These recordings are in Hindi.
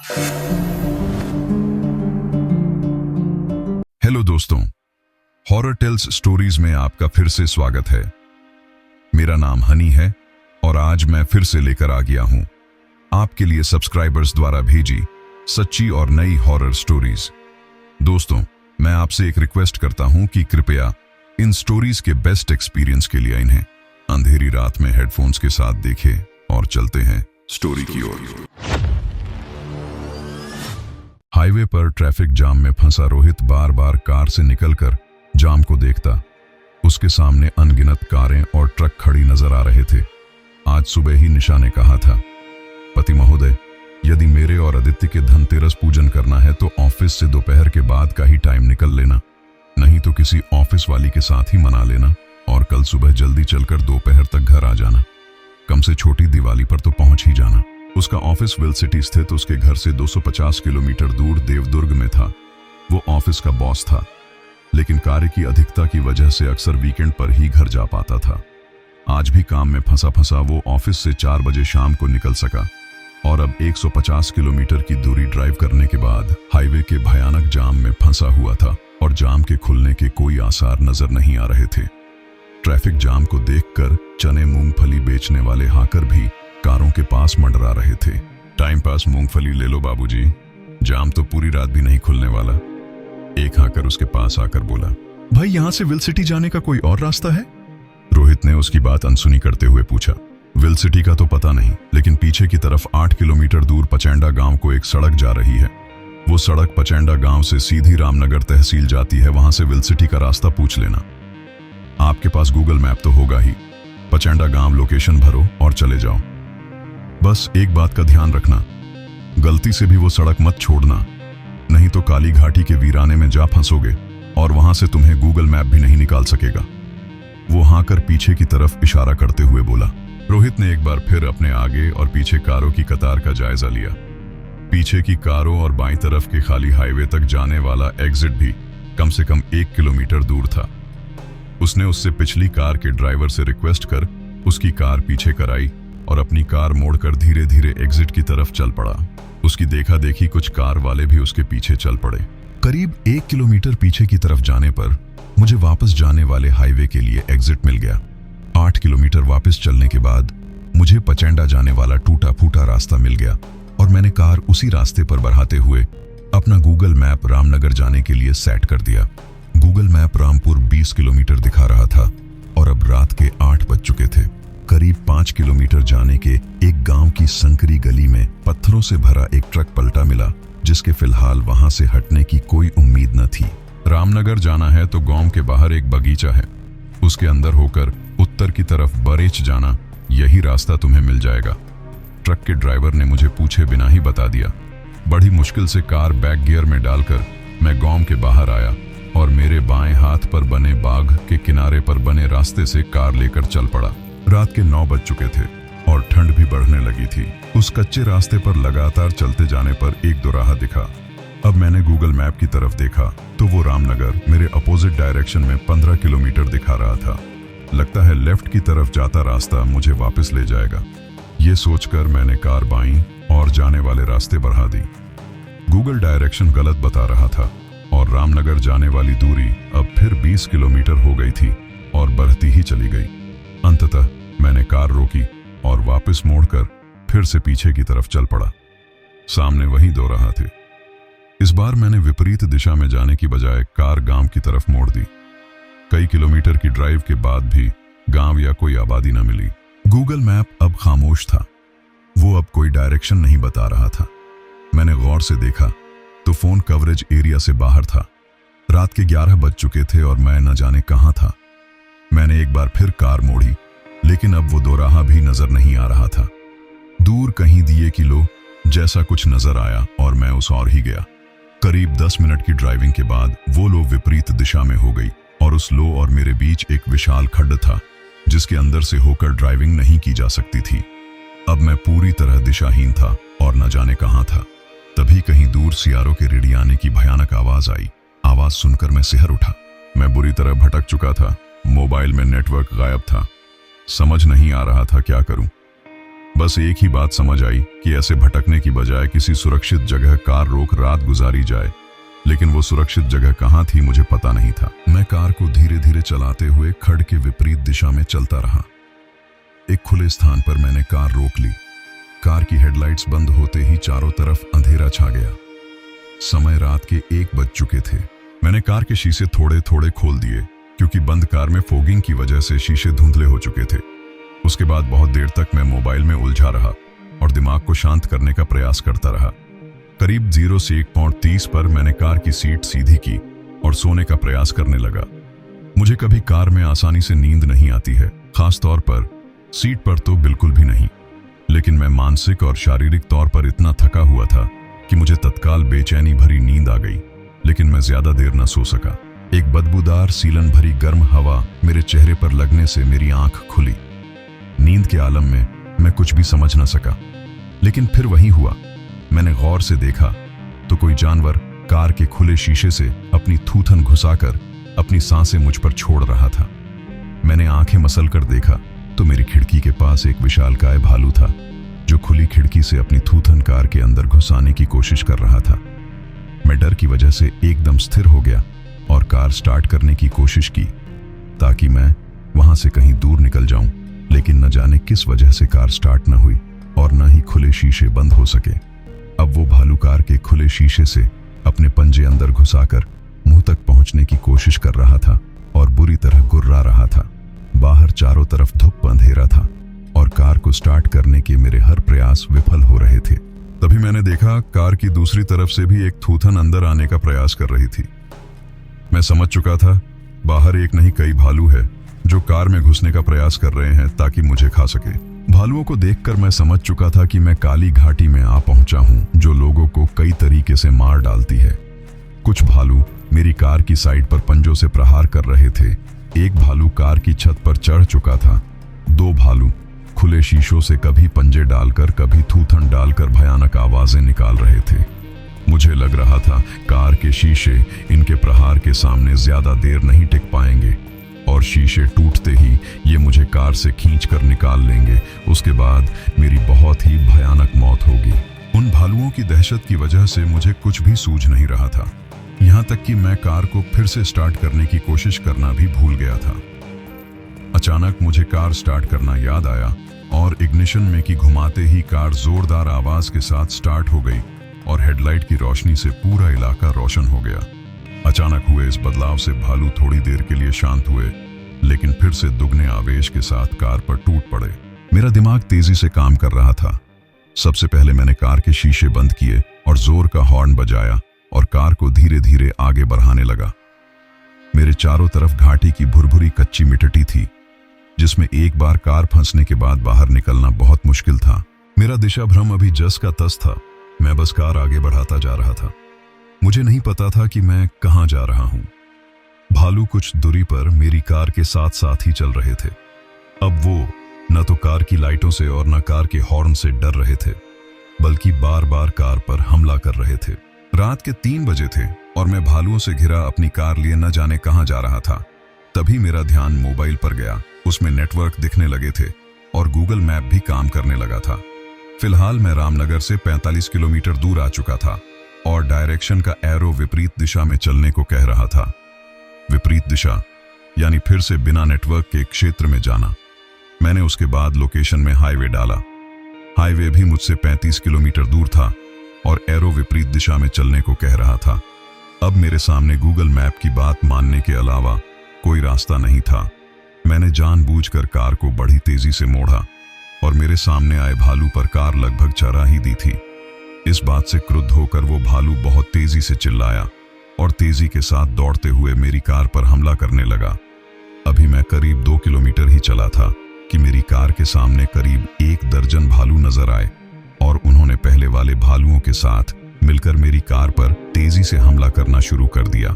हेलो दोस्तों, हॉरर टेल्स स्टोरीज में आपका फिर से स्वागत है। मेरा नाम हनी है और आज मैं फिर से लेकर आ गया हूं आपके लिए सब्सक्राइबर्स द्वारा भेजी सच्ची और नई हॉरर स्टोरीज। दोस्तों, मैं आपसे एक रिक्वेस्ट करता हूं कि कृपया इन स्टोरीज के बेस्ट एक्सपीरियंस के लिए इन्हें अंधेरी रात में हेडफोन्स के साथ देखें और चलते हैं स्टोरी की ओर। हाईवे पर ट्रैफिक जाम में फंसा रोहित बार बार कार से निकलकर जाम को देखता। उसके सामने अनगिनत कारें और ट्रक खड़ी नजर आ रहे थे। आज सुबह ही निशा ने कहा था, पति महोदय, यदि मेरे और आदित्य के धनतेरस पूजन करना है तो ऑफिस से दोपहर के बाद का ही टाइम निकल लेना, नहीं तो किसी ऑफिस वाली के साथ ही मना लेना और कल सुबह जल्दी चलकर दोपहर तक घर आ जाना। कम से छोटी दिवाली पर तो पहुंच ही जाना। उसका ऑफिस विल सिटी स्थित उसके घर से 250 किलोमीटर दूर देवदुर्ग में था। वो ऑफिस का बॉस था, लेकिन कार्य की अधिकता की वजह से अक्सर वीकेंड पर ही घर जा पाता था। आज भी काम में फंसा फंसा वो ऑफिस से 4 बजे शाम को निकल सका और अब 150 किलोमीटर की दूरी ड्राइव करने के बाद हाईवे के भयानक जाम में फंसा हुआ था और जाम के खुलने के कोई आसार नजर नहीं आ रहे थे। ट्रैफिक जाम को देखकर चने मूंगफली बेचने वाले हाकर भी कारों के पास मंडरा रहे थे। टाइम पास मूंगफली ले लो बाबूजी, जाम तो पूरी रात भी नहीं खुलने वाला। एक हाकर उसके पास आकर बोला, भाई यहाँ से विल सिटी जाने का कोई और रास्ता है? रोहित ने उसकी बात अनसुनी करते हुए पूछा, विल सिटी का तो पता नहीं, लेकिन पीछे की तरफ 8 किलोमीटर दूर पचैंडा गांव को एक सड़क जा रही है। वो सड़क पचैंडा गांव से सीधी रामनगर तहसील जाती है। वहां से विल सिटी का रास्ता पूछ लेना। आपके पास गूगल मैप तो होगा ही। पचैंडा गांव लोकेशन भरो और चले जाओ। बस एक बात का ध्यान रखना, गलती से भी वो सड़क मत छोड़ना, नहीं तो काली घाटी के वीराने में जा फंसोगे और वहां से तुम्हें गूगल मैप भी नहीं निकाल सकेगा। वो हाकर पीछे की तरफ इशारा करते हुए बोला। रोहित ने एक बार फिर अपने आगे और पीछे कारों की कतार का जायजा लिया। पीछे की कारों और बाईं तरफ के खाली हाईवे तक जाने वाला एग्जिट भी कम से कम 1 किलोमीटर दूर था। उसने उससे पिछली कार के ड्राइवर से रिक्वेस्ट कर उसकी कार पीछे कराई और अपनी कार मोड़कर धीरे धीरे एग्जिट की तरफ चल पड़ा। उसकी देखा देखी कुछ कार वाले भी उसके पीछे चल पड़े। करीब 1 किलोमीटर पीछे की तरफ जाने पर मुझे वापस जाने वाले हाईवे के लिए एग्जिट मिल गया। 8 किलोमीटर वापस चलने के बाद मुझे पचैंडा जाने वाला टूटा फूटा रास्ता मिल गया और मैंने कार उसी रास्ते पर बढ़ाते हुए अपना गूगल मैप रामनगर जाने के लिए सेट कर दिया। गूगल मैप रामपुर 20 किलोमीटर दिखा रहा था और अब रात के 8 बज चुके थे। करीब 5 किलोमीटर जाने के एक गांव की संकरी गली में पत्थरों से भरा एक ट्रक पलटा मिला, जिसके फिलहाल वहां से हटने की कोई उम्मीद न थी। रामनगर जाना है तो गांव के बाहर एक बगीचा है, उसके अंदर होकर उत्तर की तरफ बरेच जाना, यही रास्ता तुम्हें मिल जाएगा। ट्रक के ड्राइवर ने मुझे पूछे बिना ही बता दिया। बड़ी मुश्किल से कार बैक गियर में डालकर मैं गांव के बाहर आया और मेरे बाएं हाथ पर बने बाग के किनारे पर बने रास्ते से कार लेकर चल पड़ा। रात के 9 बज चुके थे और ठंड भी बढ़ने लगी थी। उस कच्चे रास्ते पर लगातार चलते जाने पर एक दोराहा दिखा। अब मैंने गूगल मैप की तरफ देखा तो वो रामनगर मेरे अपोजिट डायरेक्शन में 15 किलोमीटर दिखा रहा था। लगता है लेफ्ट की तरफ जाता रास्ता मुझे वापस ले जाएगा। ये सोचकर मैंने कार बाईं और जाने वाले रास्ते बढ़ा दी। गूगल डायरेक्शन गलत बता रहा था और रामनगर जाने वाली दूरी अब फिर 20 किलोमीटर हो गई थी और बढ़ती ही चली गई। अंततः मैंने कार रोकी और वापस मोड़कर फिर से पीछे की तरफ चल पड़ा। सामने वही दोराहा थे। इस बार मैंने विपरीत दिशा में जाने की बजाय कार गांव की तरफ मोड़ दी। कई किलोमीटर की ड्राइव के बाद भी गांव या कोई आबादी न मिली। गूगल मैप अब खामोश था। वो अब कोई डायरेक्शन नहीं बता रहा था। मैंने गौर से देखा तो फोन कवरेज एरिया से बाहर था। रात के 11 बज चुके थे और मैं न जाने कहां था। मैंने एक बार फिर कार मोड़ी, लेकिन अब वो दोराहा भी नजर नहीं आ रहा था। दूर कहीं दिए की लो जैसा कुछ नजर आया और मैं उस ओर ही गया। करीब 10 मिनट की ड्राइविंग के बाद वो लो विपरीत दिशा में हो गई और उस लो और मेरे बीच एक विशाल खड्ड था, जिसके अंदर से होकर ड्राइविंग नहीं की जा सकती थी। अब मैं पूरी तरह दिशाहीन था और न जाने कहां था। तभी कहीं दूर सियारों के रिड़ियाने की भयानक आवाज आई। आवाज सुनकर मैं सिहर उठा। मैं बुरी तरह भटक चुका था। मोबाइल में नेटवर्क गायब था। समझ नहीं आ रहा था क्या करूं। बस एक ही बात समझ आई कि ऐसे भटकने की बजाय किसी सुरक्षित जगह कार रोक रात गुजारी जाए, लेकिन वो सुरक्षित जगह कहाँ थी मुझे पता नहीं था। मैं कार को धीरे धीरे चलाते हुए खड्ड के विपरीत दिशा में चलता रहा। एक खुले स्थान पर मैंने कार रोक ली। कार की हेडलाइट्स बंद होते ही चारों तरफ अंधेरा छा गया। समय रात के 1 बज चुके थे। मैंने कार के शीशे थोड़े थोड़े खोल दिए, क्योंकि बंद कार में फोगिंग की वजह से शीशे धुंधले हो चुके थे। उसके बाद बहुत देर तक मैं मोबाइल में उलझा रहा और दिमाग को शांत करने का प्रयास करता रहा। करीब 0 से 1.30 पर मैंने कार की सीट सीधी की और सोने का प्रयास करने लगा। मुझे कभी कार में आसानी से नींद नहीं आती है, खास तौर पर सीट पर तो बिल्कुल भी नहीं। लेकिन मैं मानसिक और शारीरिक तौर पर इतना थका हुआ था कि मुझे तत्काल बेचैनी भरी नींद आ गई, लेकिन मैं ज्यादा देर न सो सका। एक बदबूदार सीलन भरी गर्म हवा मेरे चेहरे पर लगने से मेरी आंख खुली। नींद के आलम में मैं कुछ भी समझ न सका, लेकिन फिर वही हुआ। मैंने गौर से देखा तो कोई जानवर कार के खुले शीशे से अपनी थूथन घुसाकर अपनी सांसें मुझ पर छोड़ रहा था। मैंने आंखें मसलकर देखा तो मेरी खिड़की के पास एक विशालकाय भालू था, जो खुली खिड़की से अपनी थूथन कार के अंदर घुसाने की कोशिश कर रहा था। मैं डर की वजह से एकदम स्थिर हो गया और कार स्टार्ट करने की कोशिश की, ताकि मैं वहां से कहीं दूर निकल जाऊं। लेकिन न जाने किस वजह से कार स्टार्ट न हुई और न ही खुले शीशे बंद हो सके। अब वो भालू कार के खुले शीशे से अपने पंजे अंदर घुसाकर मुंह तक पहुंचने की कोशिश कर रहा था और बुरी तरह गुर्रा रहा था। बाहर चारों तरफ धुप अंधेरा था और कार को स्टार्ट करने के मेरे हर प्रयास विफल हो रहे थे। तभी मैंने देखा कार की दूसरी तरफ से भी एक थूथन अंदर आने का प्रयास कर रही थी। मैं समझ चुका था बाहर एक नहीं कई भालू है जो कार में घुसने का प्रयास कर रहे हैं ताकि मुझे खा सके। भालुओं को देखकर मैं समझ चुका था कि मैं काली घाटी में आ पहुंचा हूं, जो लोगों को कई तरीके से मार डालती है। कुछ भालू मेरी कार की साइड पर पंजों से प्रहार कर रहे थे। एक भालू कार की छत पर चढ़ चुका था। 2 भालू खुले शीशों से कभी पंजे डालकर कभी थूथन डालकर भयानक आवाजें निकाल रहे थे। मुझे लग रहा था कार के शीशे इनके प्रहार के सामने ज्यादा देर नहीं टिक पाएंगे और शीशे टूटते ही ये मुझे कार से खींचकर निकाल लेंगे। उसके बाद मेरी बहुत ही भयानक मौत होगी। उन भालुओं की दहशत की वजह से मुझे कुछ भी सूझ नहीं रहा था, यहाँ तक कि मैं कार को फिर से स्टार्ट करने की कोशिश करना भी भूल गया था। अचानक मुझे कार स्टार्ट करना याद आया और इग्निशन में की घुमाते ही कार जोरदार आवाज के साथ स्टार्ट हो गई और हेडलाइट की रोशनी से पूरा इलाका रोशन हो गया। अचानक हुए इस बदलाव से भालू थोड़ी देर के लिए शांत हुए, लेकिन फिर से दुगने आवेश के साथ कार पर टूट पड़े। मेरा दिमाग तेजी से काम कर रहा था। सबसे पहले मैंने कार के शीशे बंद किए और जोर का हॉर्न बजाया और कार को धीरे धीरे आगे बढ़ाने लगा। मेरे चारों तरफ घाटी की भुरभुरी कच्ची मिट्टी थी, जिसमें एक बार कार फंसने के बाद बाहर निकलना बहुत मुश्किल था। मेरा दिशा भ्रम अभी जस का तस था। मैं बस कार आगे बढ़ाता जा रहा था। मुझे नहीं पता था कि मैं कहां जा रहा हूं। भालू कुछ दूरी पर मेरी कार के साथ साथ ही चल रहे थे। अब वो न तो कार की लाइटों से और न कार के हॉर्न से डर रहे थे, बल्कि बार बार कार पर हमला कर रहे थे। रात के 3 बजे थे और मैं भालुओं से घिरा अपनी कार लिए न जाने कहां जा रहा था। तभी मेरा ध्यान मोबाइल पर गया। उसमें नेटवर्क दिखने लगे थे और गूगल मैप भी काम करने लगा था। फिलहाल मैं रामनगर से 45 किलोमीटर दूर आ चुका था और डायरेक्शन का एरो विपरीत दिशा में चलने को कह रहा था। विपरीत दिशा यानी फिर से बिना नेटवर्क के क्षेत्र में जाना। मैंने उसके बाद लोकेशन में हाईवे डाला। हाईवे भी मुझसे 35 किलोमीटर दूर था और एरो विपरीत दिशा में चलने को कह रहा था। अब मेरे सामने गूगल मैप की बात मानने के अलावा कोई रास्ता नहीं था। मैंने जानबूझकर कार को बड़ी तेजी से मोड़ा और मेरे सामने आए भालू पर कार लगभग चढ़ा ही दी थी। इस बात से क्रुद्ध होकर वो भालू बहुत तेजी से चिल्लाया और तेजी के साथ दौड़ते हुए मेरी कार पर हमला करने लगा। अभी मैं करीब 2 किलोमीटर ही चला था कि मेरी कार के सामने करीब 1 दर्जन भालू नजर आए और उन्होंने पहले वाले भालुओं के साथ मिलकर मेरी कार पर तेजी से हमला करना शुरू कर दिया।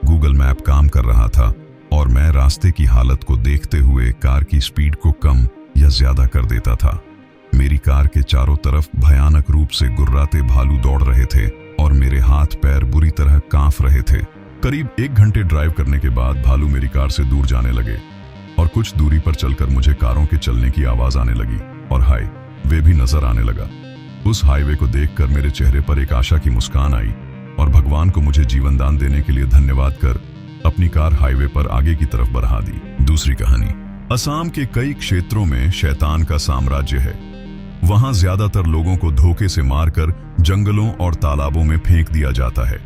गूगल मैप काम कर रहा था और मैं रास्ते की हालत को देखते हुए कार की स्पीड को कम या ज्यादा कर देता था। मेरी कार के चारों तरफ भयानक रूप से गुर्राते भालू दौड़ रहे थे और मेरे हाथ पैर बुरी तरह कांप रहे थे। करीब 1 घंटे ड्राइव करने के बाद भालू मेरी कार से दूर जाने लगे और कुछ दूरी पर चलकर मुझे कारों के चलने की आवाज आने लगी और हाय वे भी नजर आने लगा। उस हाईवे को देखकर मेरे चेहरे पर एक आशा की मुस्कान आई और भगवान को मुझे जीवन दान देने के लिए धन्यवाद कर अपनी कार हाईवे पर आगे की तरफ बढ़ा दी। दूसरी कहानी। असम के कई क्षेत्रों में शैतान का साम्राज्य है। वहां ज्यादातर लोगों को धोखे से मारकर जंगलों और तालाबों में फेंक दिया जाता है।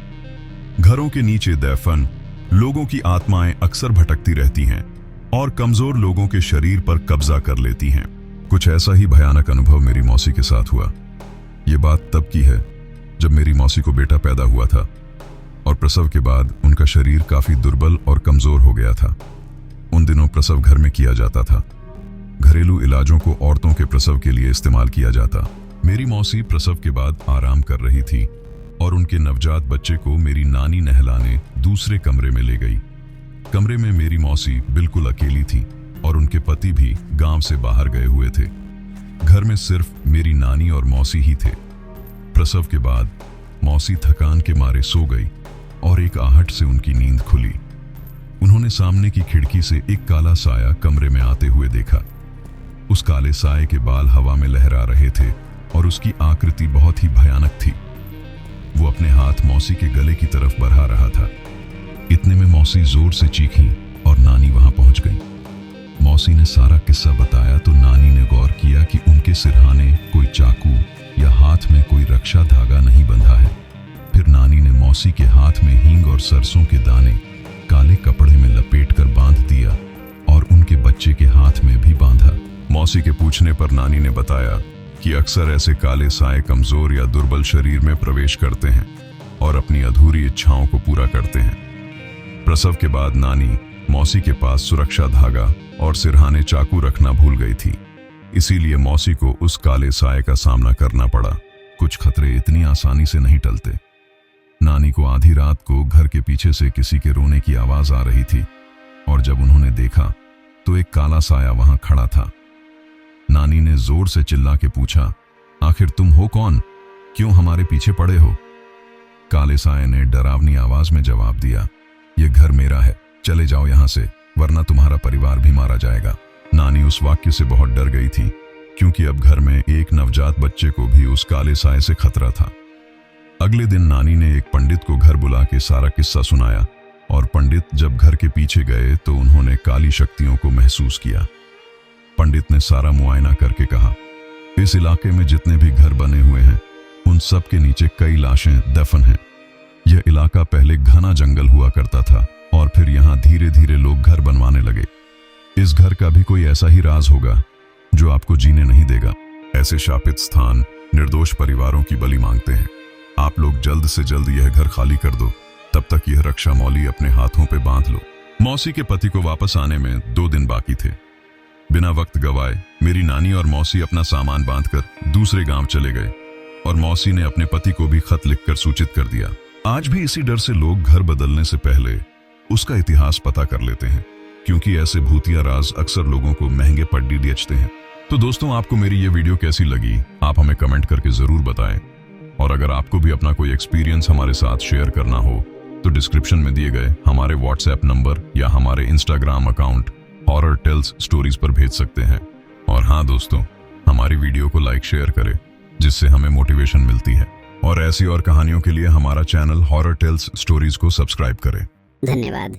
घरों के नीचे दफन लोगों की आत्माएं अक्सर भटकती रहती हैं और कमजोर लोगों के शरीर पर कब्जा कर लेती हैं। कुछ ऐसा ही भयानक अनुभव मेरी मौसी के साथ हुआ। ये बात तब की है जब मेरी मौसी को बेटा पैदा हुआ था और प्रसव के बाद उनका शरीर काफी दुर्बल और कमजोर हो गया था। उन दिनों प्रसव घर में किया जाता था। घरेलू इलाजों को औरतों के प्रसव के लिए इस्तेमाल किया जाता। मेरी मौसी प्रसव के बाद आराम कर रही थी और उनके नवजात बच्चे को मेरी नानी नहलाने दूसरे कमरे में ले गई। कमरे में मेरी मौसी बिल्कुल अकेली थी और उनके पति भी गांव से बाहर गए हुए थे। घर में सिर्फ मेरी नानी और मौसी ही थे। प्रसव के बाद मौसी थकान के मारे सो गई और एक आहट से उनकी नींद खुली। उन्होंने सामने की खिड़की से एक काला साया कमरे में आते हुए देखा। उस काले साये के बाल हवा में लहरा रहे थे और उसकी आकृति बहुत ही भयानक थी। वो अपने हाथ मौसी के गले की तरफ बढ़ा रहा था। इतने में मौसी जोर से चीखी और नानी वहां पहुंच गई। मौसी ने सारा किस्सा बताया तो नानी ने गौर किया कि उनके सिरहाने कोई चाकू या हाथ में कोई रक्षा धागा नहीं बंधा है। फिर नानी ने मौसी के हाथ में हींग और सरसों के दाने काले कपड़े में लपेटकर बांध दिया और उनके बच्चे के हाथ में भी बांधा। मौसी के पूछने पर नानी ने बताया कि अक्सर ऐसे काले साए कमजोर या दुर्बल शरीर में प्रवेश करते हैं और अपनी अधूरी इच्छाओं को पूरा करते हैं। प्रसव के बाद नानी मौसी के पास सुरक्षा धागा और सिरहाने चाकू रखना भूल गई थी। इसीलिए मौसी को उस काले साए का सामना करना पड़ा। कुछ खतरे इतनी आसानी से नहीं टलते। नानी को आधी रात को घर के पीछे से किसी के रोने की आवाज आ रही थी और जब उन्होंने देखा तो एक काला साया वहां खड़ा था। नानी ने जोर से चिल्ला के पूछा, आखिर तुम हो कौन? क्यों हमारे पीछे पड़े हो? काले साये ने डरावनी आवाज में जवाब दिया, ये घर मेरा है, चले जाओ यहां से, वरना तुम्हारा परिवार भी मारा जाएगा। नानी उस वाक्य से बहुत डर गई थी क्योंकि अब घर में एक नवजात बच्चे को भी उस काले साये से खतरा था। अगले दिन नानी ने एक पंडित को घर बुला के सारा किस्सा सुनाया और पंडित जब घर के पीछे गए तो उन्होंने काली शक्तियों को महसूस किया। पंडित ने सारा मुआयना करके कहा, इस इलाके में जितने भी घर बने हुए हैं उन सब के नीचे कई लाशें दफन हैं। यह इलाका पहले घना जंगल हुआ करता था और फिर यहाँ धीरे धीरे लोग घर बनवाने लगे। इस घर का भी कोई ऐसा ही राज होगा जो आपको जीने नहीं देगा। ऐसे शापित स्थान निर्दोष परिवारों की बलि मांगते हैं। आप लोग जल्द से जल्द यह घर खाली कर दो, तब तक यह रक्षा मौली अपने हाथों पे बांध लो। मौसी के पति को वापस आने में 2 दिन बाकी थे। बिना वक्त गवाए मेरी नानी और मौसी अपना सामान बांधकर दूसरे गांव चले गए और मौसी ने अपने पति को भी खत लिखकर सूचित कर दिया। आज भी इसी डर से लोग घर बदलने से पहले उसका इतिहास पता कर लेते हैं क्योंकि ऐसे भूतिया राज अक्सर लोगों को महंगे पड्डी बेचते हैं। तो दोस्तों, आपको मेरी ये वीडियो कैसी लगी आप हमें कमेंट करके जरूर बताएं और अगर आपको भी अपना कोई एक्सपीरियंस हमारे साथ शेयर करना हो तो डिस्क्रिप्शन में दिए गए हमारे व्हाट्सएप नंबर या हमारे Instagram account horror tales stories पर भेज सकते हैं। और हाँ दोस्तों, हमारी वीडियो को लाइक शेयर करें जिससे हमें मोटिवेशन मिलती है और ऐसी और कहानियों के लिए हमारा चैनल हॉरर टेल्स स्टोरीज को सब्सक्राइब करें। धन्यवाद।